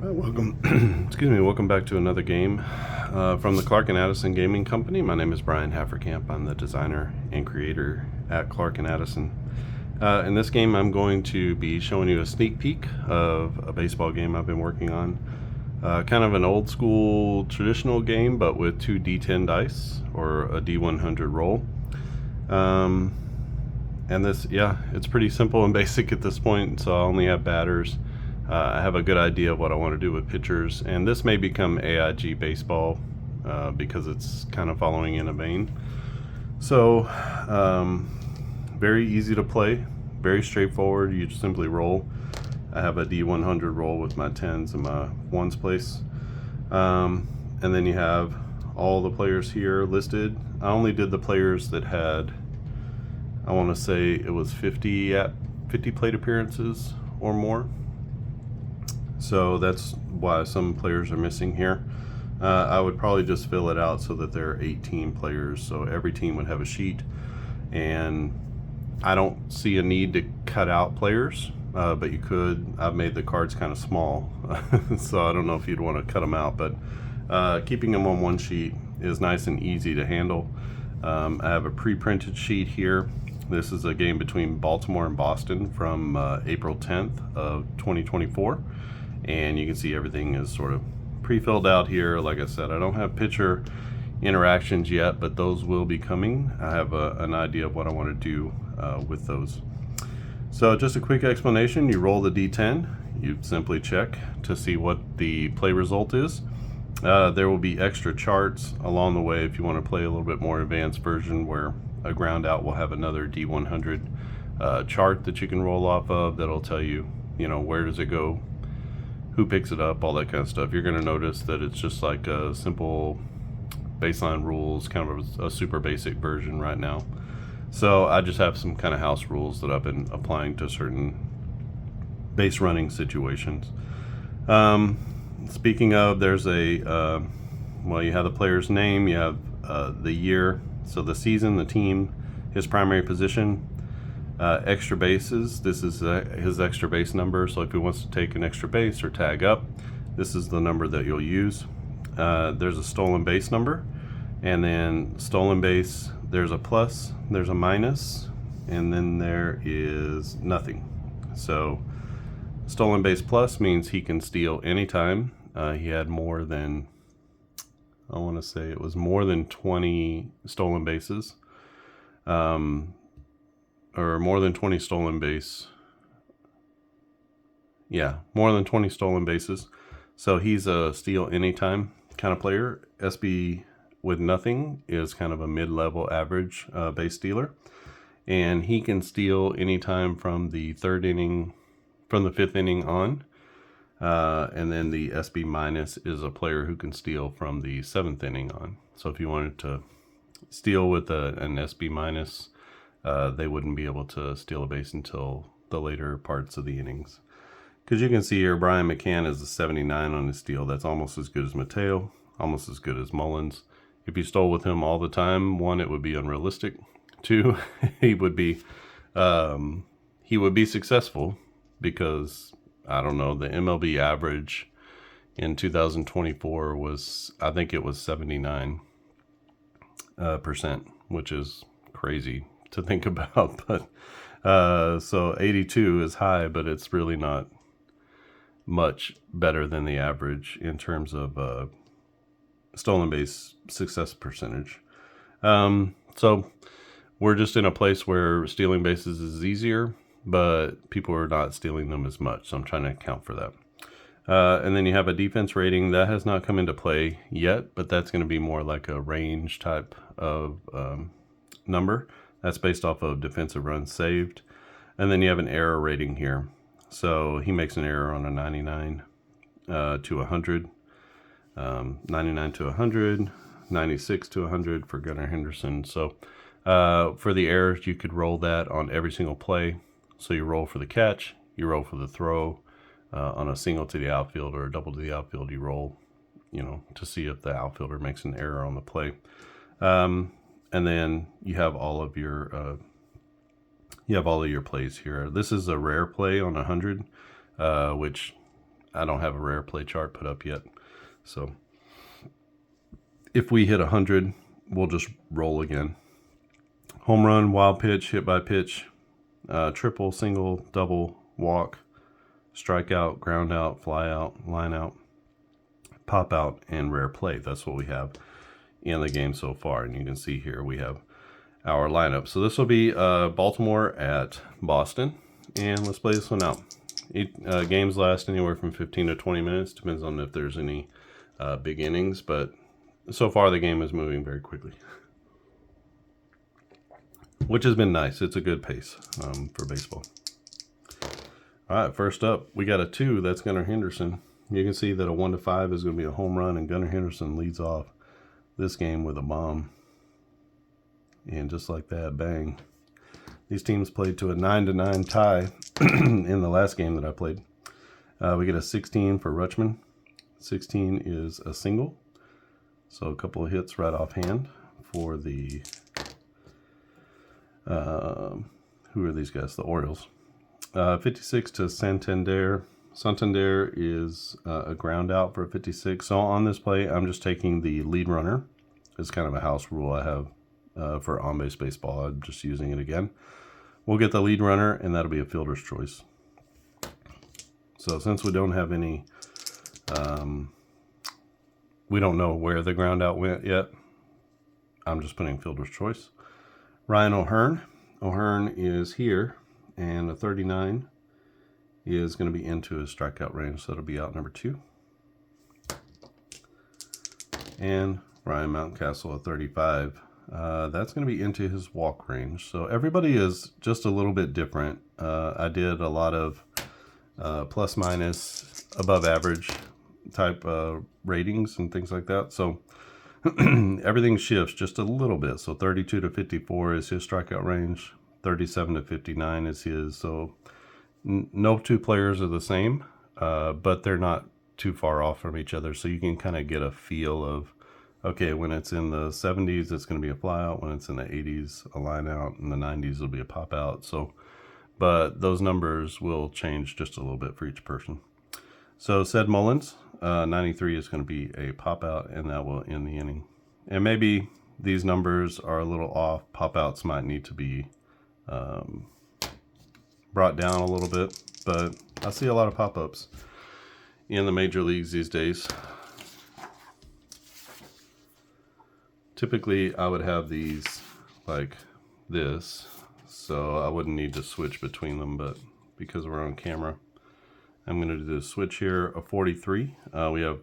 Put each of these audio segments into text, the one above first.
Right, welcome. Excuse me. Welcome back to another game from the Clark and Addison Gaming Company. My name is Brian Hafferkamp. I'm the designer and creator at Clark and Addison. In this game, I'm going to be showing you a sneak peek of a baseball game I've been working on. Kind of an old school traditional game, but with two D10 dice or a d100 roll. And this, it's pretty simple and basic at this point. So I only have batters. I have a good idea of what I want to do with pitchers, and this may become AIG baseball because it's kind of following in a vein. So, very easy to play, very straightforward. You just simply roll. I have a D100 roll with my 10s and my 1s place. And then you have all the players here listed. I only did the players that had, I want to say it was 50 plate appearances or more. So that's why some players are missing here. I would probably just fill it out so that there are 18 players, so every team would have a sheet. And I don't see a need to cut out players, but you could. I've made the cards kind of small, so I don't know if you'd want to cut them out, but keeping them on one sheet is nice and easy to handle. I have a pre-printed sheet here. This is a game between Baltimore and Boston from April 10th of 2024. And you can see everything is sort of pre-filled out here. Like I said, I don't have pitcher interactions yet, but those will be coming. I have an idea of what I want to do with those. So just a quick explanation. You roll the D10. You simply check to see what the play result is. There will be extra charts along the way if you want to play a little bit more advanced version where a ground out will have another D100 chart that you can roll off of that'll tell you, where does it go, who picks it up, all that kind of stuff. You're going to notice that it's just like a simple baseline rules, kind of a super basic version right now. So I just have some kind of house rules that I've been applying to certain base running situations. Speaking of, there's you have the player's name, you have the year, so the season, the team, his primary position, extra bases. This is his extra base number, so if he wants to take an extra base or tag up, this is the number that you'll use. There's a stolen base number, and then stolen base, there's a plus, there's a minus, and then there is nothing. So stolen base plus means he can steal anytime. He had more than, I want to say it was more than 20 stolen bases. Or more than 20 stolen base. Yeah, more than 20 stolen bases. So he's a steal anytime kind of player. SB with nothing is kind of a mid-level average base stealer. And he can steal anytime from the third inning, from the fifth inning on. And then the SB minus is a player who can steal from the seventh inning on. So if you wanted to steal with an SB minus, they wouldn't be able to steal a base until the later parts of the innings. Because you can see here, Brian McCann is a 79 on his steal. That's almost as good as Mateo, almost as good as Mullins. If you stole with him all the time, one, it would be unrealistic. Two, he would be successful because, I don't know, the MLB average in 2024 was, I think it was 79%, which is crazy to think about. But so 82 is high, but it's really not much better than the average in terms of stolen base success percentage. So we're just in a place where stealing bases is easier, but people are not stealing them as much, so I'm trying to account for that. And then you have a defense rating that has not come into play yet, but that's going to be more like a range type of number. That's based off of defensive runs saved. And then you have an error rating here. So he makes an error on a 99 to 100, 99 to 100, 96 to 100 for Gunnar Henderson. So for the errors, you could roll that on every single play. So you roll for the catch, you roll for the throw, on a single to the outfield or a double to the outfield, you roll, to see if the outfielder makes an error on the play. And then you have all of your plays here. This is a rare play on 100, which I don't have a rare play chart put up yet. So if we hit 100, we'll just roll again. Home run, wild pitch, hit by pitch, triple, single, double, walk, strikeout, ground out, fly out, line out, pop out, and rare play. That's what we have in the game so far. And you can see here we have our lineup. So this will be Baltimore at Boston. And let's play this one out. Games last anywhere from 15 to 20 minutes. Depends on if there's any big innings. But so far the game is moving very quickly, which has been nice. It's a good pace for baseball. All right, first up, we got a 2. That's Gunnar Henderson. You can see that a 1-5 is going to be a home run, and Gunnar Henderson leads off this game with a bomb. And just like that, bang. These teams played to a 9-9 tie in the last game that I played. We get a 16 for Rutschman. 16 is a single. So a couple of hits right offhand for the, who are these guys? The Orioles. 56 to Santander. Santander is a ground out for a 56. So on this play, I'm just taking the lead runner. It's kind of a house rule I have for on-base baseball. I'm just using it again. We'll get the lead runner, and that'll be a fielder's choice. So since we don't have any, we don't know where the ground out went yet, I'm just putting fielder's choice. Ryan O'Hearn. O'Hearn is here, and a 39 is going to be into his strikeout range, so it'll be out number 2. And Ryan Mountcastle, a 35. That's going to be into his walk range. So everybody is just a little bit different. I did a lot of plus minus above average type ratings and things like that. So everything shifts just a little bit. So 32 to 54 is his strikeout range. 37 to 59 is his. So no two players are the same, but they're not too far off from each other. So you can kind of get a feel of, okay, when it's in the 70s, it's going to be a fly out. When it's in the 80s, a line out. In the 90s, it'll be a pop out. So, but those numbers will change just a little bit for each person. So Sed Mullins, 93 is going to be a pop out, and that will end the inning. And maybe these numbers are a little off. Pop outs might need to be brought down a little bit, but I see a lot of pop ups in the major leagues these days. Typically, I would have these like this, so I wouldn't need to switch between them, but because we're on camera, I'm going to do the switch here, a 43. We have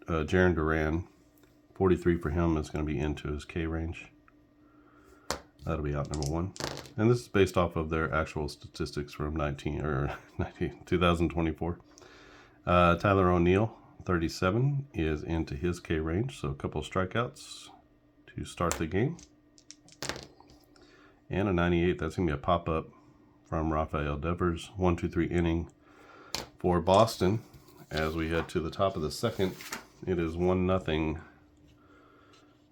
Jaron Duran, 43 for him is going to be into his K range. That'll be out number 1. And this is based off of their actual statistics from 2024. Tyler O'Neill, 37, is into his K range, so a couple of strikeouts to start the game. And a 98, that's going to be a pop-up from Rafael Devers. 1-2-3 inning for Boston. As we head to the top of the second, it is 1-0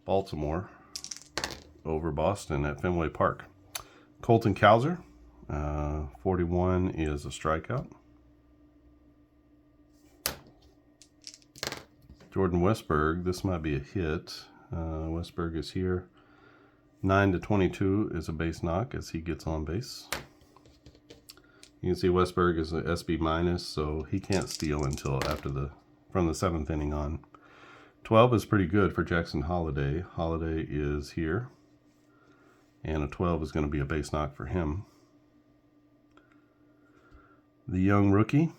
Baltimore over Boston at Fenway Park. Colton Cowser, 41 is a strikeout. Jordan Westberg, this might be a hit. Westberg is here. 9 to 22 is a base knock as he gets on base. You can see Westberg is a SB minus, so he can't steal until from the 7th inning on. 12 is pretty good for Jackson Holiday. Holiday is here, and a 12 is going to be a base knock for him. The young rookie,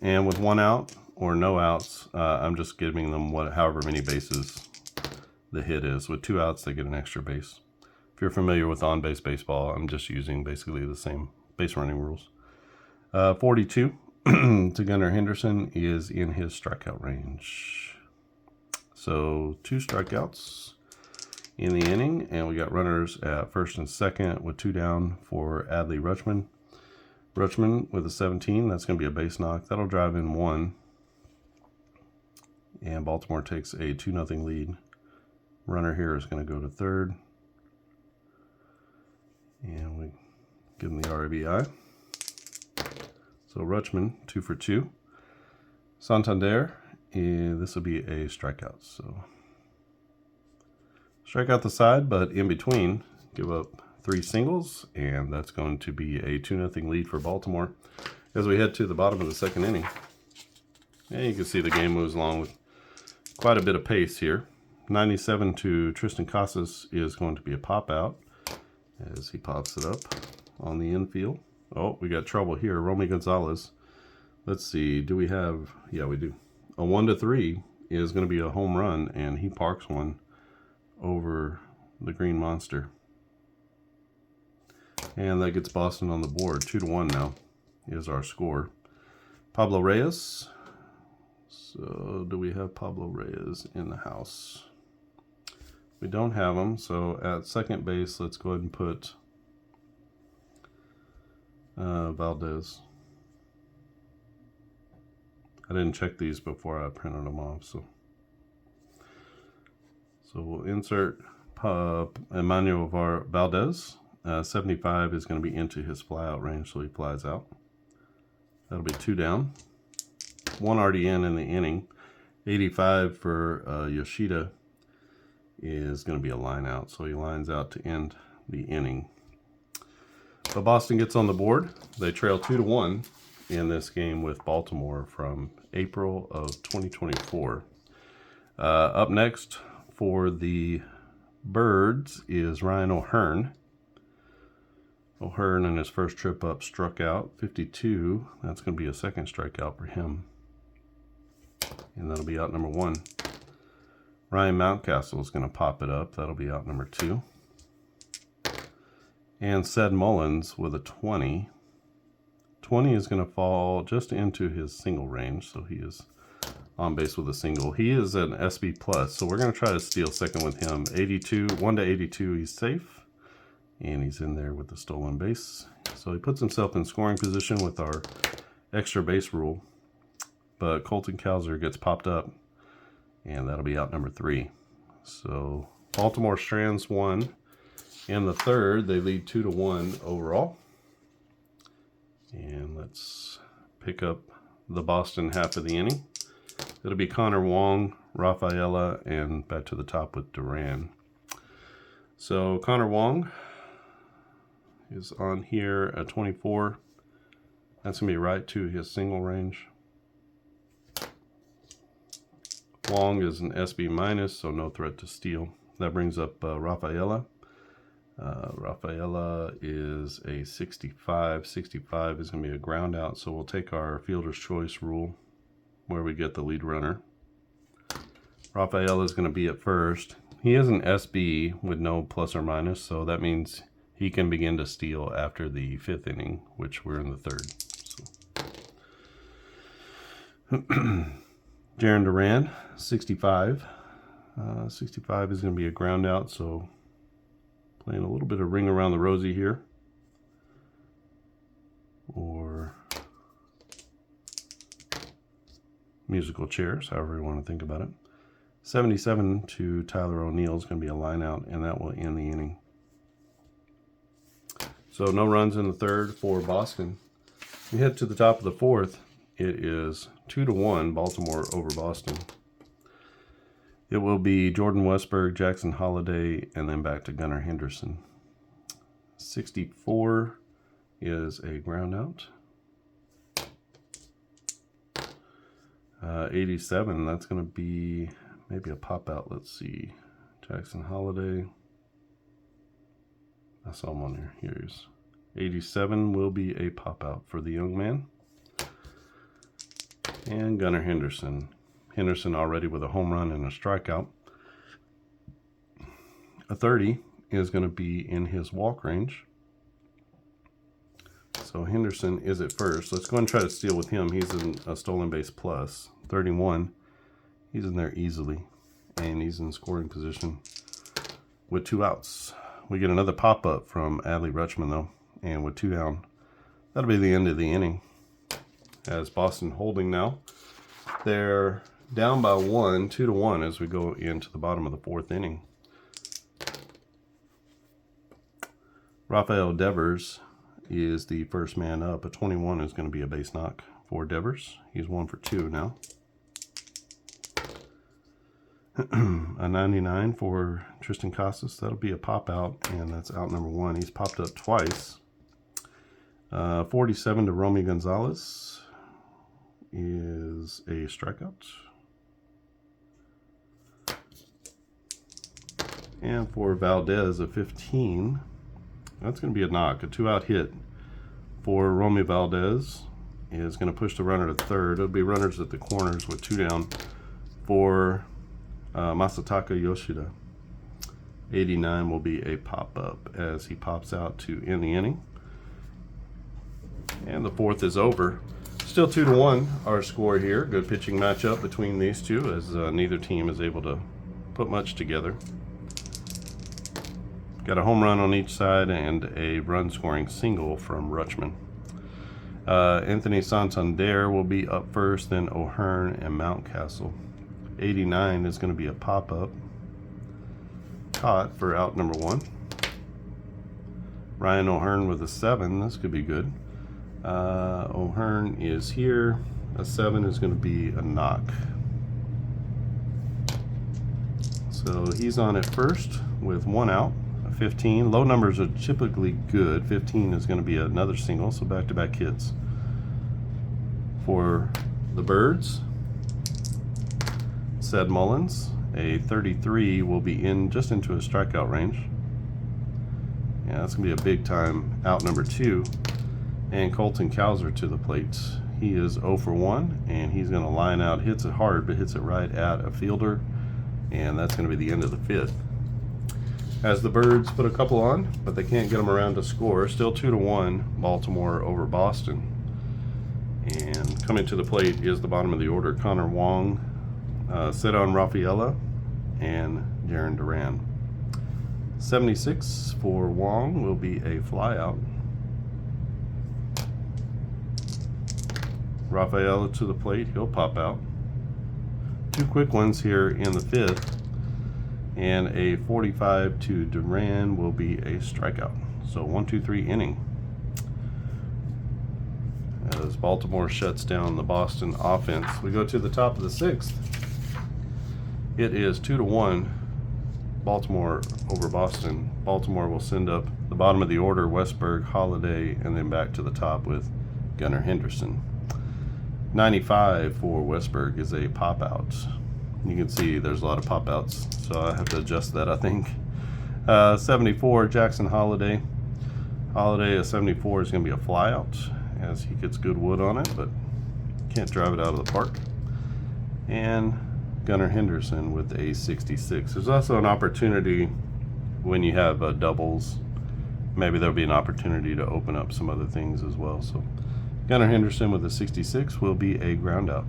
and with 1 out or no outs, I'm just giving them however many bases the hit is. With 2 outs, they get an extra base. If you're familiar with on-base baseball, I'm just using basically the same base running rules. 42 to Gunnar Henderson is in his strikeout range. So 2 strikeouts in the inning, and we got runners at first and second with 2 down for Adley Rutschman. Rutschman with a 17, that's going to be a base knock. That'll drive in 1. And Baltimore takes a 2-0 lead. Runner here is going to go to third. And we give him the RBI. So Rutschman, 2 for 2. Santander, and this will be a strikeout. So strike out the side, but in between, give up 3 singles, and that's going to be a 2-0 lead for Baltimore as we head to the bottom of the 2nd inning. And you can see the game moves along with quite a bit of pace here. 97 to Tristan Casas is going to be a pop out as he pops it up on the infield. Oh, we got trouble here. Romy Gonzalez. Let's see. Do we have? Yeah, we do. A 1-3 is going to be a home run, and he parks one over the Green Monster. And that gets Boston on the board. 2-1 now is our score. Pablo Reyes. So do we have Pablo Reyes in the house? We don't have him. So at second base, let's go ahead and put Valdez. I didn't check these before I printed them off. So we'll insert Emmanuel Valdez. 75 is going to be into his flyout range, so he flies out. That'll be 2 down. 1 already in the inning. 85 for Yoshida is going to be a line out, so he lines out to end the inning. So Boston gets on the board. They trail 2-1 in this game with Baltimore from April of 2024. Up next for the Birds is Ryan O'Hearn. O'Hearn in his first trip up struck out 52. That's going to be a second strikeout for him. And that'll be out number 1. Ryan Mountcastle is going to pop it up. That'll be out number 2. And Ced Mullins with a 20. 20 is going to fall just into his single range, so he is on base with a single. He is an SB plus, so we're going to try to steal second with him. 82, 1-82, he's safe. And he's in there with the stolen base. So he puts himself in scoring position with our extra base rule. But Colton Cowser gets popped up, and that'll be out number 3. So Baltimore strands 1 in the 3rd. They lead 2-1 overall. And let's pick up the Boston half of the inning. It'll be Connor Wong, Rafaela, and back to the top with Duran. So Connor Wong is on here at 24. That's going to be right to his single range. Wong is an SB minus, so no threat to steal. That brings up Rafaela. Rafaela is a 65. 65 is going to be a ground out, so we'll take our fielder's choice rule where we get the lead runner. Rafaela is going to be at first. He is an SB with no plus or minus, so that means he can begin to steal after the 5th inning, which we're in the 3rd. So. Jarren Duran, 65. 65 is going to be a ground out, so playing a little bit of ring around the rosy here. Or musical chairs, however you want to think about it. 77 to Tyler O'Neill is going to be a line out, and that will end the inning. So no runs in the 3rd for Boston. We head to the top of the 4th. It is 2-1 Baltimore over Boston. It will be Jordan Westburg, Jackson Holliday, and then back to Gunnar Henderson. 64 is a ground out. 87, that's going to be maybe a pop out. Let's see. Jackson Holliday. I saw him on here. Here he is. 87 will be a pop out for the young man. And Gunnar Henderson. Henderson already with a home run and a strikeout. A 30 is going to be in his walk range. So Henderson is at first. Let's go and try to steal with him. He's in a stolen base plus. 31. He's in there easily. And he's in scoring position with 2 outs. We get another pop-up from Adley Rutschman, though. And with 2 down, that'll be the end of the inning. As Boston holding now. They're down by 1, 2-1 as we go into the bottom of the 4th inning. Rafael Devers is the first man up. A 21 is going to be a base knock for Devers. He's 1 for 2 now. A 99 for Tristan Casas. That'll be a pop out, and that's out number 1. He's popped up twice. 47 to Romy Gonzalez is a strikeout. And for Valdez, a 15. That's going to be a knock. A 2-out hit for Romy Valdez is going to push the runner to third. It'll be runners at the corners with 2 down for Masataka Yoshida. 89 will be a pop-up as he pops out to end the inning. And the 4th is over. Still 2-1 our score here. Good pitching matchup between these two as neither team is able to put much together. Got a home run on each side and a run-scoring single from Rutschman. Anthony Santander will be up first, then O'Hearn and Mountcastle. 89 is going to be a pop-up. Caught for out number 1. Ryan O'Hearn with a 7. This could be good. O'Hearn is here. A 7 is going to be a knock. So he's on at first with 1 out. 15. Low numbers are typically good. 15 is going to be another single, so back-to-back hits. For the Birds, Sed Mullins, a 33 will be in just into a strikeout range. Yeah, that's going to be a big time out number 2. And Colton Cowser to the plate. He is 0 for 1, and he's going to line out, hits it hard, but hits it right at a fielder, and that's going to be the end of the 5th. As the Birds put a couple on, but they can't get them around to score. Still 2-1, Baltimore over Boston. And coming to the plate is the bottom of the order, Connor Wong, Cedon Rafaela, and Jaron Duran. 76 for Wong will be a flyout. Rafaela to the plate, he'll pop out. 2 quick ones here in the 5th. And a 45 to Duran will be a strikeout. So 1-2-3 inning. As Baltimore shuts down the Boston offense. We go to the top of the 6th. It is 2-1 Baltimore over Boston. Baltimore will send up the bottom of the order, Westberg, Holiday, and then back to the top with Gunnar Henderson. 95 for Westberg is a pop out. You can see there's a lot of pop outs, so I have to adjust that, I think. 74, Jackson Holiday. Holiday at 74 is going to be a flyout as he gets good wood on it, but can't drive it out of the park. And Gunnar Henderson with a 66. There's also an opportunity when you have doubles. Maybe there'll be an opportunity to open up some other things as well. So Gunnar Henderson with a 66 will be a ground out.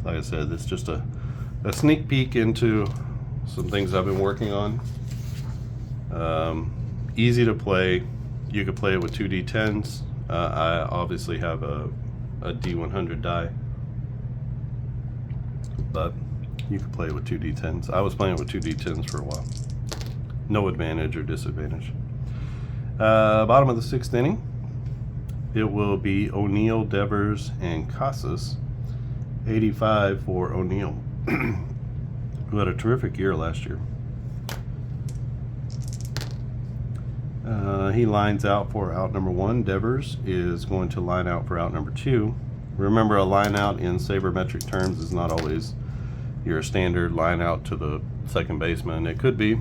Like I said, it's just a sneak peek into some things I've been working on. Easy to play. You could play it with 2 D10s. I obviously have a d100 die, but you could play it with 2 D10s. I was playing it with 2 D10s for a while. No advantage or disadvantage. Bottom of the 6th inning, it will be O'Neill, Devers, and Casas. 85 for O'Neill, who had a terrific year last year. He lines out for out number 1. Devers is going to line out for out number 2. Remember, a line out in sabermetric terms is not always your standard line out to the second baseman. It could be,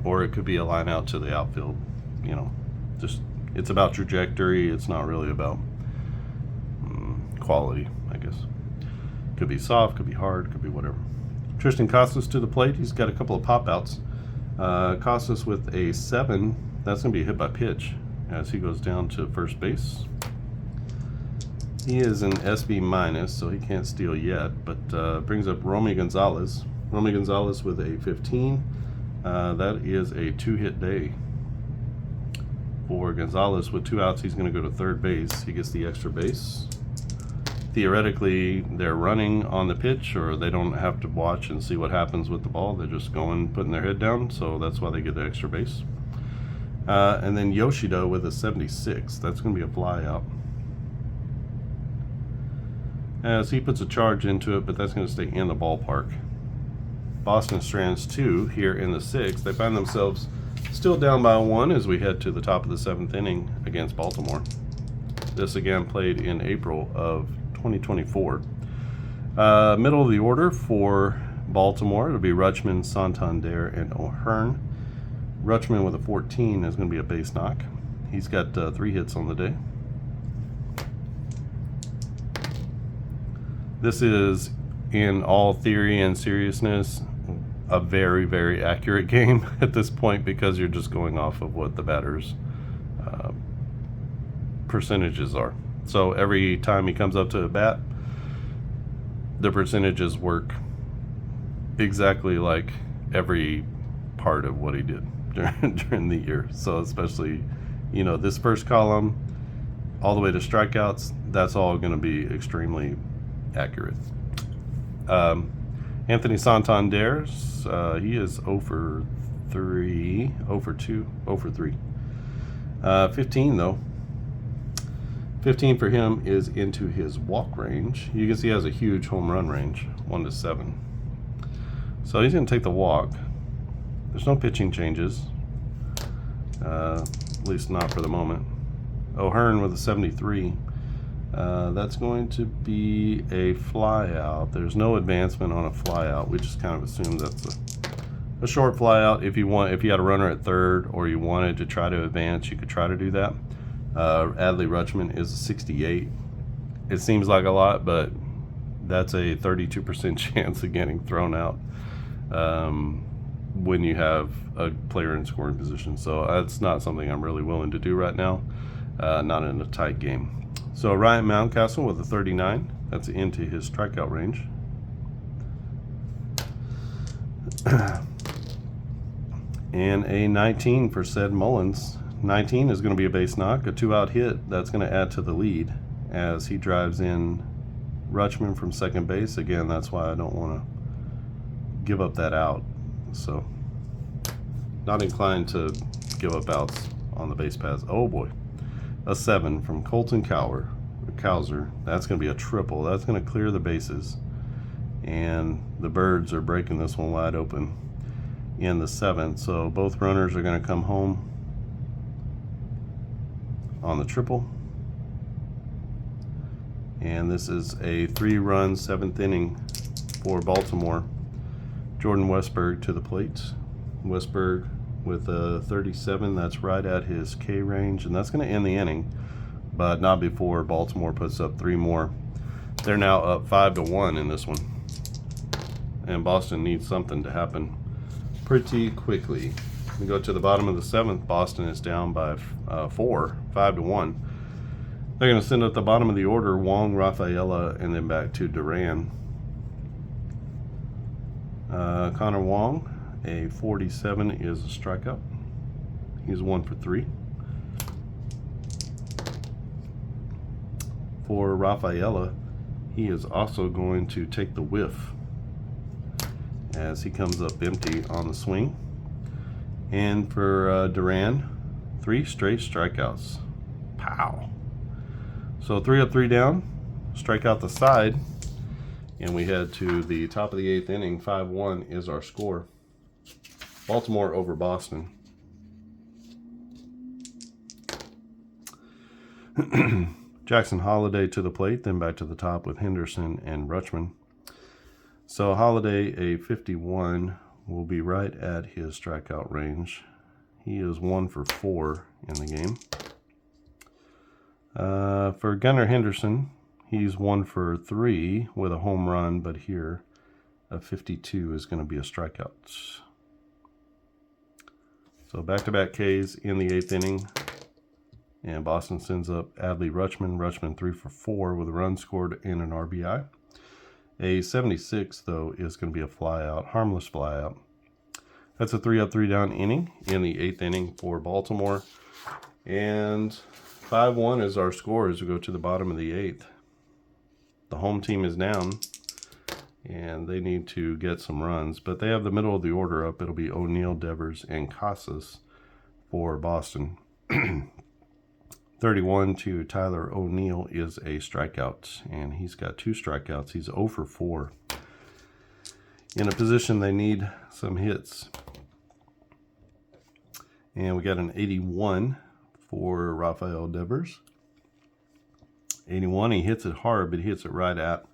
or it could be a line out to the outfield. You know, just it's about trajectory. It's not really about quality, I guess. Could be soft, could be hard, could be whatever. Tristan Casas to the plate. He's got a couple of pop outs. Casas with a 7. That's going to be a hit by pitch as he goes down to first base. He is an SB minus, so he can't steal yet, but brings up Romy Gonzalez. Romy Gonzalez with a 15. That is a 2-hit day for Gonzalez. With 2 outs, he's going to go to third base. He gets the extra base. Theoretically, they're running on the pitch, or they don't have to watch and see what happens with the ball. They're just going, putting their head down, so that's why they get the extra base. And then Yoshida with a 76. That's going to be a fly out. as he puts a charge into it, but that's going to stay in the ballpark. Boston strands 2 here in the 6th. They find themselves still down by 1 as we head to the top of the 7th inning against Baltimore. This again played in April of 2024. Middle of the order for Baltimore, it'll be Rutschman, Santander, and O'Hearn. Rutschman with a 14 is going to be a base knock. He's got 3 hits on the day. This is, in all theory and seriousness, a very, very accurate game at this point because you're just going off of what the batter's percentages are. So every time he comes up to a bat, the percentages work exactly like every part of what he did during the year. So especially, you know, this first column all the way to strikeouts, that's all going to be extremely accurate. Anthony Santander, he is 0 for 3, 0 for 2, 0 for 3. 15 though. 15 for him is into his walk range. You can see he has a huge home run range, 1 to 7. So he's going to take the walk. There's no pitching changes, at least not for the moment. O'Hearn with a 73. That's going to be a fly out. There's no advancement on a fly out. We just kind of assume that's a short fly out. If you had a runner at third or you wanted to try to advance, you could try to do that. Adley Rutschman is a 68. It seems like a lot, but that's a 32% chance of getting thrown out when you have a player in scoring position. So that's not something I'm really willing to do right now, not in a tight game. So Ryan Mountcastle with a 39. That's into his strikeout range. And a 19 for Ced Mullins. 19 is going to be a base knock, a 2-out hit. That's going to add to the lead as he drives in Rutschman from second base. Again, that's why I don't want to give up that out. So, not inclined to give up outs on the base paths. Oh boy, a 7 from Colton Cowser. That's going to be a triple. That's going to clear the bases. And the Birds are breaking this one wide open in the 7th. So both runners are going to come home on the triple. And this is a 3-run 7th inning for Baltimore. Jordan Westburg to the plate. Westburg with a 37. That's right at his K range, and that's going to end the inning, but not before Baltimore puts up 3 more. They're now up 5-1 in this one, and Boston needs something to happen pretty quickly. We go to the bottom of the 7th. Boston is down by 4, 5-1. They're going to send at the bottom of the order Wong, Rafaela, and then back to Duran. Connor Wong, a 47, is a strikeout. He's 1 for 3. For Rafaela, he is also going to take the whiff as he comes up empty on the swing. And for Duran, 3 straight strikeouts. Pow. So 3 up, 3 down. Strike out the side. And we head to the top of the 8th inning. 5-1 is our score. Baltimore over Boston. Jackson Holliday to the plate, then back to the top with Henderson and Rutschman. So Holliday, a 51, will be right at his strikeout range. He is 1 for 4 in the game. For Gunnar Henderson, he's 1 for 3 with a home run, but here a 52 is going to be a strikeout. So back-to-back Ks in the 8th inning. And Boston sends up Adley Rutschman. Rutschman 3 for 4 with a run scored and an RBI. A 76, though, is going to be a flyout, harmless flyout. That's a 3 up, 3 down inning in the 8th inning for Baltimore. And 5-1 is our score as we go to the bottom of the 8th. The home team is down, and they need to get some runs. But they have the middle of the order up. It'll be O'Neill, Devers, and Casas for Boston. 31 to Tyler O'Neill is a strikeout, and he's got 2 strikeouts. He's 0 for 4. In a position they need some hits. And we got an 81 for Rafael Devers. 81, he hits it hard, but he hits it right at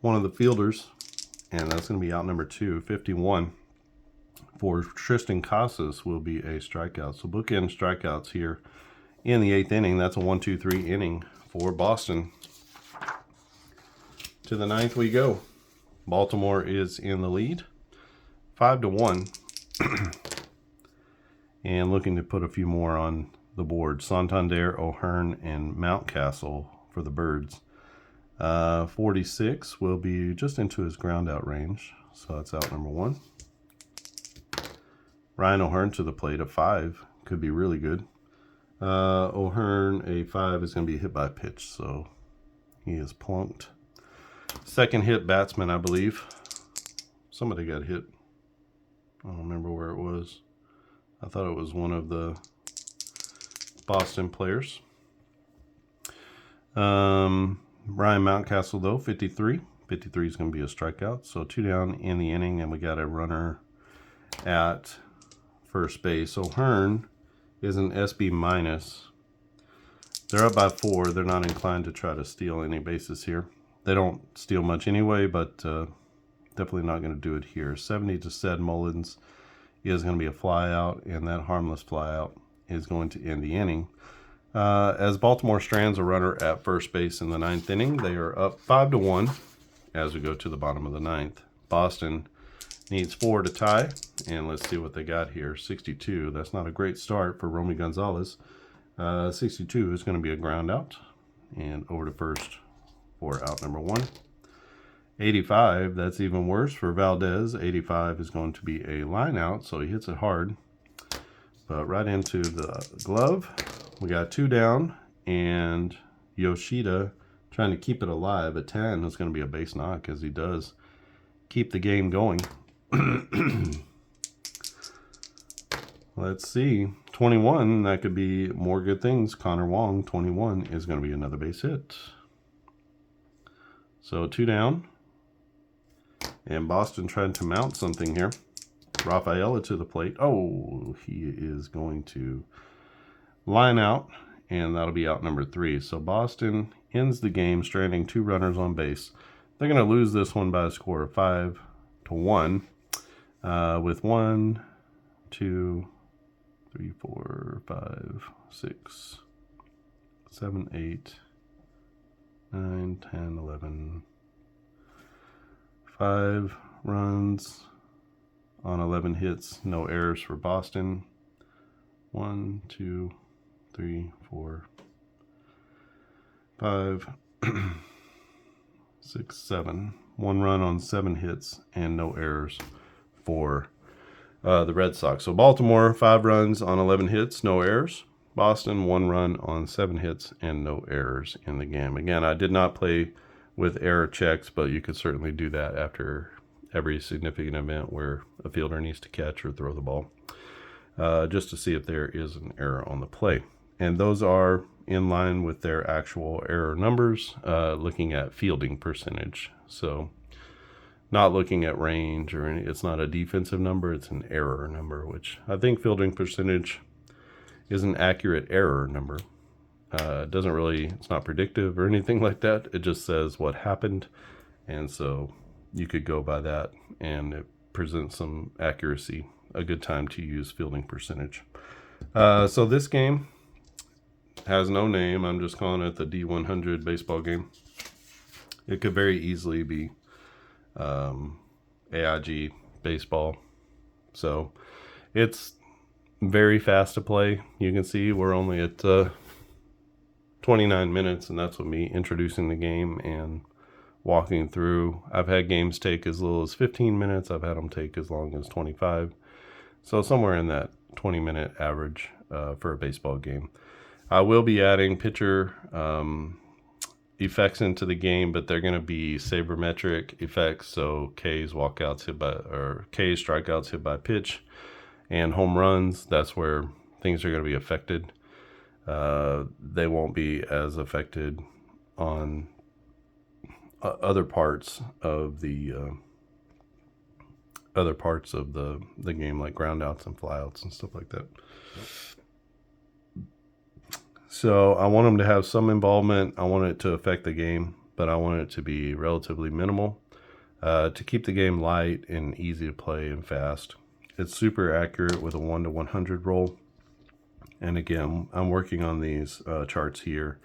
one of the fielders, and that's going to be out number 2. 51 for Tristan Casas will be a strikeout. So bookend strikeouts here in the 8th inning. That's a 1-2-3 inning for Boston. To the 9th we go. Baltimore is in the lead, 5-1, and looking to put a few more on the board. Santander, O'Hearn, and Mountcastle for the Birds. 46 will be just into his ground out range, so that's out number 1. Ryan O'Hearn to the plate, a 5, could be really good. O'Hearn, a 5, is going to be hit by a pitch, so he is plunked. Second hit batsman, I believe. Somebody got hit. I don't remember where it was. I thought it was one of the Boston players. Ryan Mountcastle, though, 53. 53 is going to be a strikeout. So 2 down in the inning, and we got a runner at first base. O'Hearn is an SB minus. They're up by 4. They're not inclined to try to steal any bases here. They don't steal much anyway, but definitely not going to do it here. 70 to Sed Mullins is going to be a fly out, and that harmless fly out is going to end the inning. As Baltimore strands a runner at first base in the 9th inning, they are up 5-1 as we go to the bottom of the 9th. Boston needs 4 to tie, and let's see what they got here. 62, that's not a great start for Romy Gonzalez. 62 is going to be a ground out, and over to first for out number 1. 85, that's even worse for Valdez. 85 is going to be a line out, so he hits it hard, but right into the glove. We got 2 down, and Yoshida trying to keep it alive. A 10 is going to be a base knock, as he does keep the game going. Let's see. 21, that could be more good things. Connor Wong, 21, is going to be another base hit. So 2 down. And Boston trying to mount something here. Rafaela to the plate. Oh, he is going to line out, and that'll be out number 3. So Boston ends the game stranding 2 runners on base. They're going to lose this one by a score of 5-1 with 1, 2, 3, 4, 5, 6, 7, 8, 9, 10, 11, 5 runs on 11 hits, no errors for Boston. 1, 2, 3, 4, 5, 6, 7. 1 run on 7 hits and no errors for the Red Sox. So Baltimore, 5 runs on 11 hits, no errors. Boston, 1 run on 7 hits and no errors in the game. Again, I did not play with error checks, but you could certainly do that after every significant event where a fielder needs to catch or throw the ball, just to see if there is an error on the play. And those are in line with their actual error numbers, looking at fielding percentage. So not looking at range or any, it's not a defensive number, it's an error number, which I think fielding percentage is an accurate error number. It doesn't really, it's not predictive or anything like that. It just says what happened. And so you could go by that, and it presents some accuracy, a good time to use fielding percentage. So this game has no name. I'm just calling it the D100 baseball game. It could very easily be AIG baseball. So it's very fast to play. You can see we're only at 29 minutes, and that's with me introducing the game and walking through. I've had games take as little as 15 minutes. I've had them take as long as 25. So somewhere in that 20-minute average for a baseball game. I will be adding pitcher effects into the game, but they're going to be sabermetric effects. So K's walkouts hit by, or K's strikeouts hit by pitch, and home runs. That's where things are going to be affected. they won't be as affected on other parts of the game, like groundouts and flyouts and stuff like that. So I want them to have some involvement. I want it to affect the game, but I want it to be relatively minimal, to keep the game light and easy to play and fast. It's super accurate with a 1 to 100 roll. And again, I'm working on these charts here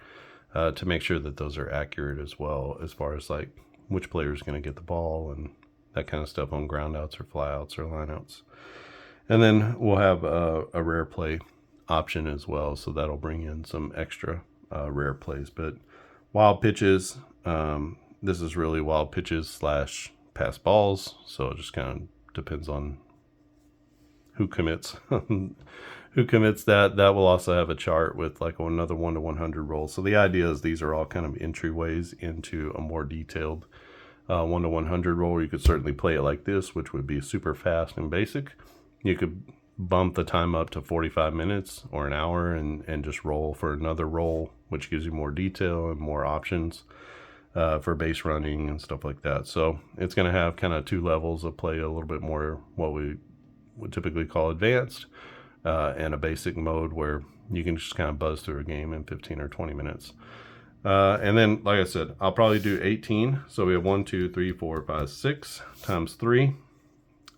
to make sure that those are accurate as well, as far as like which player is going to get the ball and that kind of stuff on groundouts or flyouts or lineouts. And then we'll have a rare play option as well, so that'll bring in some extra rare plays. But wild pitches, this is really wild pitches / pass balls, so it just kind of depends on who commits who commits that. That will also have a chart with like another 1 to 100 roll. So the idea is these are all kind of entryways into a more detailed 1 to 100 roll. You could certainly play it like this, which would be super fast and basic. You could bump the time up to 45 minutes or an hour and just roll for another roll, which gives you more detail and more options for base running and stuff like that. So it's going to have kind of 2 levels of play, a little bit more what we would typically call advanced, and a basic mode where you can just kind of buzz through a game in 15 or 20 minutes. And then, like I said, I'll probably do 18. So we have 1, 2, 3, 4, 5, 6 times 3.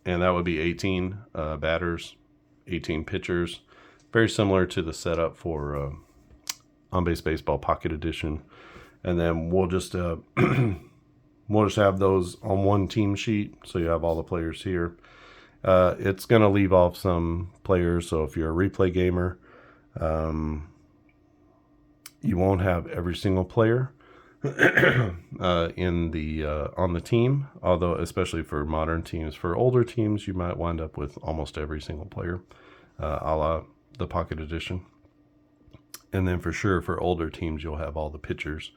And that would be 18 batters, 18 pitchers. Very similar to the setup for On Base Baseball Pocket Edition. And then we'll just have those on one team sheet. So you have all the players here. It's going to leave off some players. So if you're a replay gamer, you won't have every single player on the team, although especially for modern teams. For older teams, you might wind up with almost every single player, a la the Pocket Edition. And then for sure, for older teams, you'll have all the pitchers,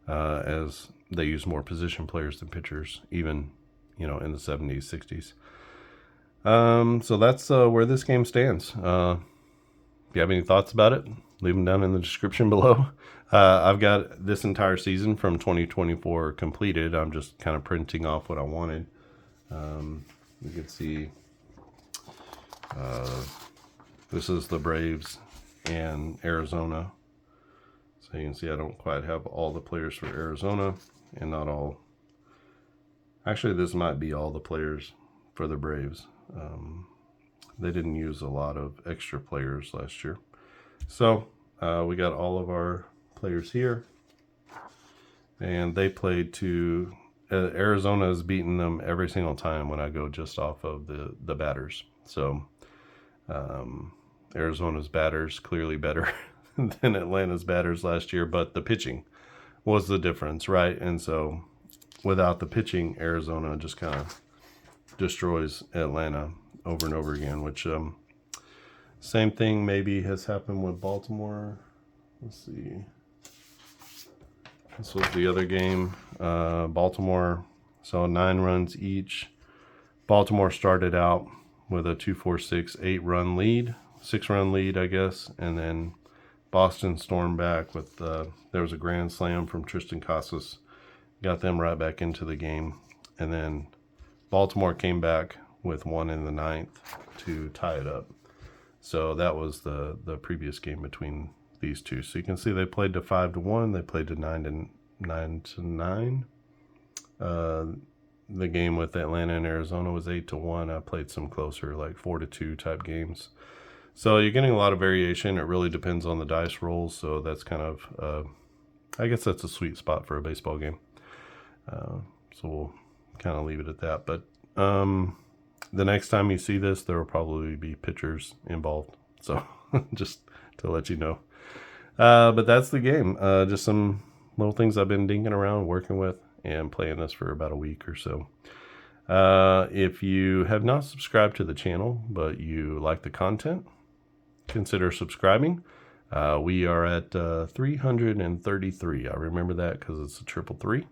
as they use more position players than pitchers, even in the 70s, 60s. So that's where this game stands. If you have any thoughts about it, leave them down in the description below. I've got this entire season from 2024 completed. I'm just kind of printing off what I wanted. You can see this is the Braves and Arizona. So you can see I don't quite have all the players for Arizona, and not all. Actually, this might be all the players for the Braves. They didn't use a lot of extra players last year. So we got all of our players here, and they played to Arizona has beaten them every single time when I go just off of the batters. So Arizona's batters clearly better than Atlanta's batters last year, but the pitching was the difference, right? And so without the pitching, Arizona just kind of destroys Atlanta over and over again, which same thing maybe has happened with Baltimore. Let's see. This was the other game. Baltimore, so 9 runs each. Baltimore started out with a 2-4-6 8-run lead, 6-run lead, I guess, and then Boston stormed back with there was a grand slam from Tristan Casas, got them right back into the game, and then Baltimore came back with 1 in the 9th to tie it up. So that was the previous game between these two. So you can see they played to 5-1. They played to 9-9. The game with Atlanta and Arizona was 8-1. I played some closer, like 4-2 type games. So you're getting a lot of variation. It really depends on the dice rolls. So that's kind of, I guess that's a sweet spot for a baseball game. So we'll kind of leave it at that. But the next time you see this, there will probably be pitchers involved. So just to let you know. But that's the game. Just some little things I've been dinking around, working with, and playing this for about a week or so. If you have not subscribed to the channel, but you like the content, consider subscribing. We are at 333. I remember that because it's a 333.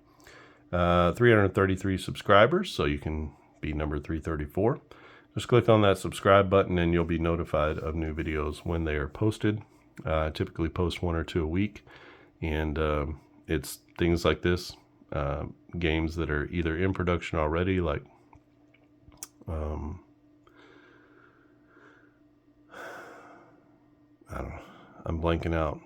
333 subscribers, so you can be number 334. Just click on that subscribe button and you'll be notified of new videos when they are posted. I typically post 1 or 2 a week, and it's things like this, games that are either in production already, like I don't know, I'm blanking out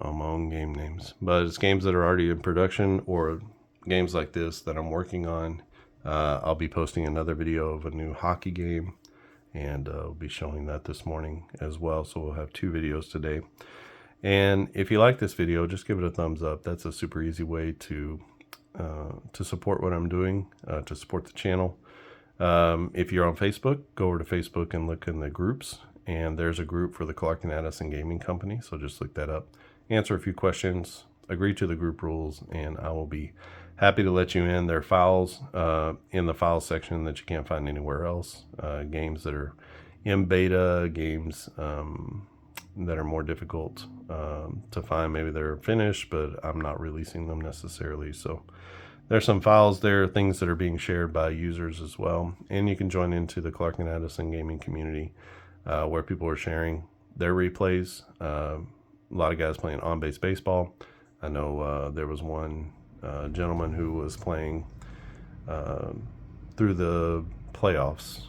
on my own game names, but it's games that are already in production or games like this that I'm working on. I'll be posting another video of a new hockey game, and I'll be showing that this morning as well. So we'll have 2 videos today. And if you like this video, just give it a thumbs up. That's a super easy way to support what I'm doing, to support the channel. If you're on Facebook, go over to Facebook and look in the groups, and there's a group for the Clark and Addison Gaming Company. So just look that up, answer a few questions, agree to the group rules, and I will be happy to let you in. There are files in the files section that you can't find anywhere else. Games that are in beta, games that are more difficult to find. Maybe they're finished, but I'm not releasing them necessarily. So there's some files there, things that are being shared by users as well. And you can join into the Clark and Addison gaming community, where people are sharing their replays. A lot of guys playing on-base baseball. I know there was one gentleman who was playing through the playoffs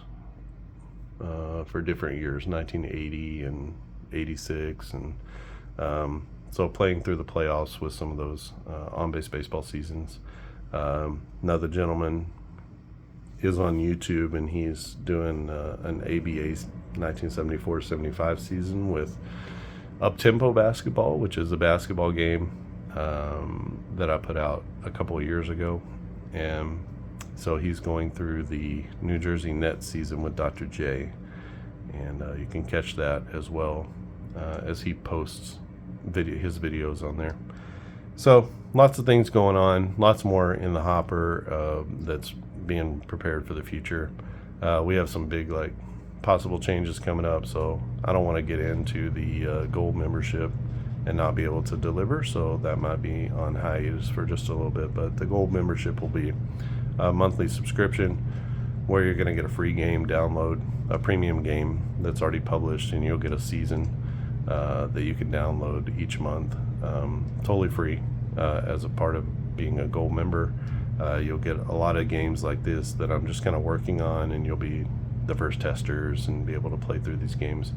for different years, 1980 and 86, and so playing through the playoffs with some of those on-base baseball seasons. Another gentleman is on YouTube, and he's doing an ABA 1974-75 season with up-tempo basketball, which is a basketball game that I put out a couple of years ago. And so he's going through the New Jersey Nets season with Dr. J, and you can catch that as well as he posts his videos on there. So lots of things going on, lots more in the hopper that's being prepared for the future. We have some big possible changes coming up, so I don't want to get into the gold membership and not be able to deliver, so that might be on hiatus for just a little bit. But the gold membership will be a monthly subscription where you're going to get a free game download, a premium game that's already published, and you'll get a season that you can download each month, totally free. As a part of being a gold member, you'll get a lot of games like this that I'm just kind of working on, and you'll be the first testers and be able to play through these games.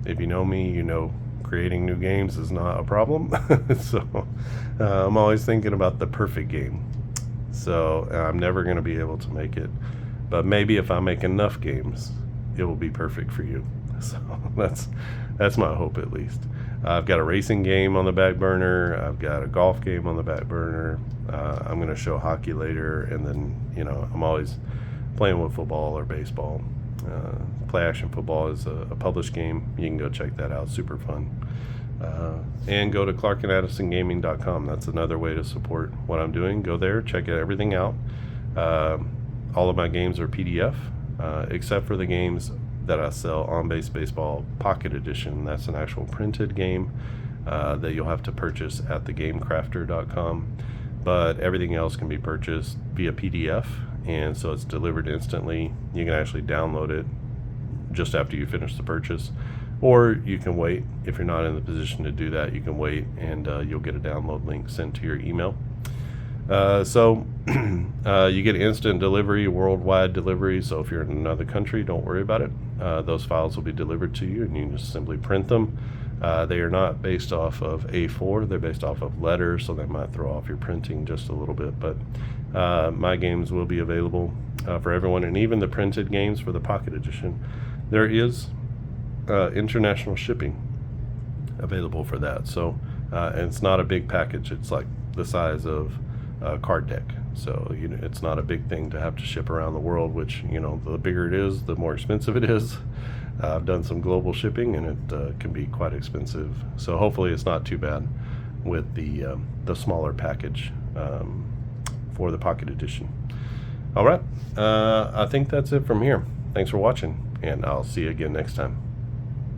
If you know me, you know creating new games is not a problem. So I'm always thinking about the perfect game. So I'm never going to be able to make it, but maybe if I make enough games, it will be perfect for you. So that's my hope, at least. I've got a racing game on the back burner. I've got a golf game on the back burner. I'm going to show hockey later, and then I'm always playing with football or baseball. Play Action Football is a published game. You can go check that out. Super fun. And go to clarkandaddisongaming.com. That's another way to support what I'm doing. Go there, check everything out. All of my games are PDF, except for the games that I sell on Base Baseball Pocket Edition. That's an actual printed game that you'll have to purchase at thegamecrafter.com. But everything else can be purchased via PDF, and so it's delivered instantly. You can actually download it just after you finish the purchase, or you can wait. If you're not in the position to do that, you can wait, and you'll get a download link sent to your email. So you get instant delivery, worldwide delivery. So if you're in another country, don't worry about it. Those files will be delivered to you, and you can just simply print them. They are not based off of A4, they're based off of letters, so that might throw off your printing just a little bit. But my games will be available for everyone, and even the printed games for the Pocket Edition. There is international shipping available for that. So and it's not a big package. It's like the size of a card deck. So it's not a big thing to have to ship around the world, which the bigger it is, the more expensive it is. I've done some global shipping, and it can be quite expensive. So hopefully it's not too bad with the smaller package for the Pocket Edition. All right, I think that's it from here. Thanks for watching, and I'll see you again next time.